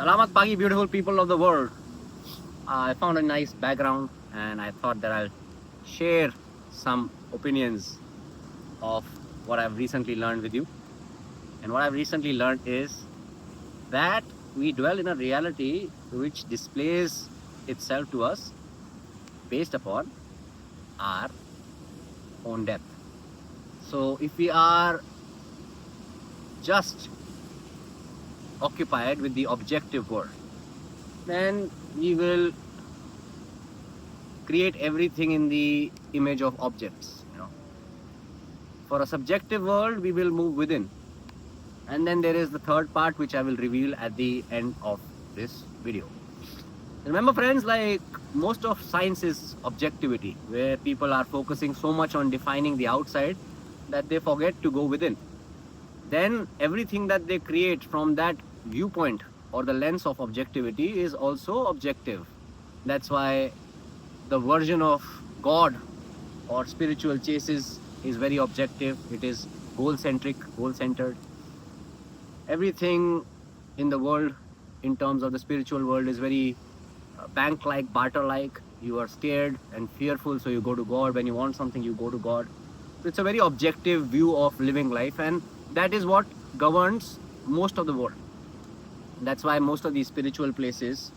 Salamat pagi, beautiful people of the world. I found a nice background and I thought that I'll share some opinions of what I've recently learned with you. And what I've recently learned is that we dwell in a reality which displays itself to us based upon our own depth. So if we are just occupied with the objective world, then we will create everything in the image of objects. For a subjective world, we will move within. And then there is the third part, which I will reveal at the end of this video. Remember friends, like most of science is objectivity, where people are focusing so much on defining the outside that they forget to go within. Then everything that they create from that viewpoint or the lens of objectivity is also objective. That's why the version of God or spiritual chases is very objective. It is goal-centric, goal-centered. Everything in the world, in terms of the spiritual world, is very bank-like, barter-like. You are scared and fearful, so you go to God. When you want something, you go to God. It's a very objective view of living life, and that is what governs most of the world. That's why most of these spiritual places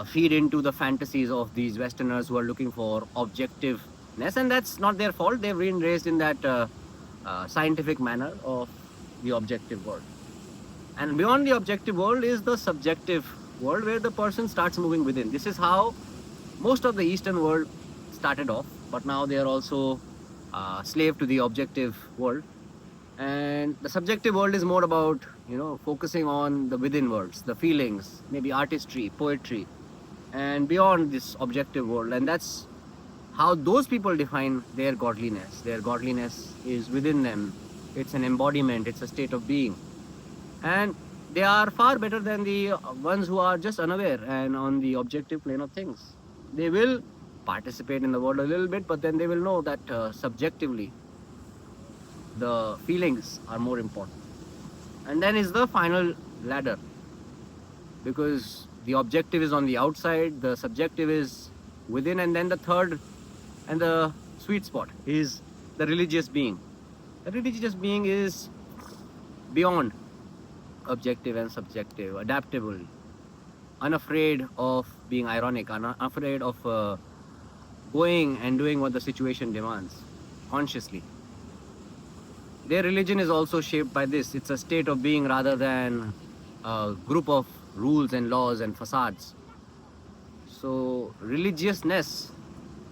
feed into the fantasies of these Westerners who are looking for objectiveness, and that's not their fault. They've been raised in that scientific manner of the objective world. And beyond the objective world is the subjective world, where the person starts moving within. This is how most of the Eastern world started off, but now they are also slave to the objective world. And the subjective world is more about, focusing on the within worlds, the feelings, maybe artistry, poetry, and beyond this objective world. And that's how those people define their godliness. Their godliness is within them. It's an embodiment, it's a state of being. And they are far better than the ones who are just unaware and on the objective plane of things. They will participate in the world a little bit, but then they will know that subjectively the feelings are more important. And then is the final ladder, because the objective is on the outside, the subjective is within, and then the third and the sweet spot is the religious being. The religious being is beyond objective and subjective, adaptable, unafraid of being ironic, unafraid of going and doing what the situation demands consciously. Their religion is also shaped by this. It's a state of being rather than a group of rules and laws and facades. So religiousness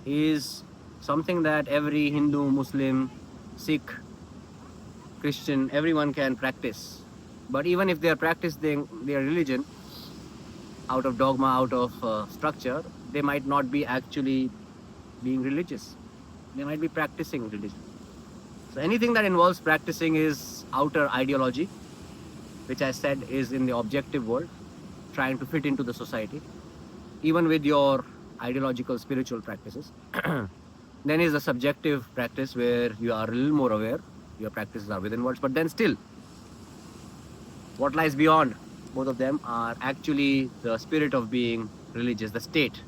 is something that every Hindu, Muslim, Sikh, Christian, everyone can practice. But even if they are practicing their religion out of dogma, out of structure, they might not be actually being religious. They might be practicing religion. So anything that involves practicing is outer ideology, which I said is in the objective world, trying to fit into the society, even with your ideological spiritual practices. Then is the subjective practice, where you are a little more aware, your practices are within words, but then still, what lies beyond both of them are actually the spirit of being religious, the state.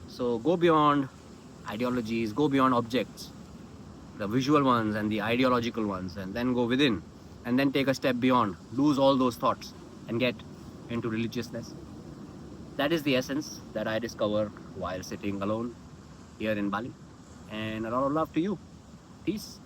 So go beyond ideologies, go beyond objects, the visual ones and the ideological ones, and then go within, and then take a step beyond, lose all those thoughts and get into religiousness. That is the essence that I discovered while sitting alone here in Bali. And a lot of love to you. Peace.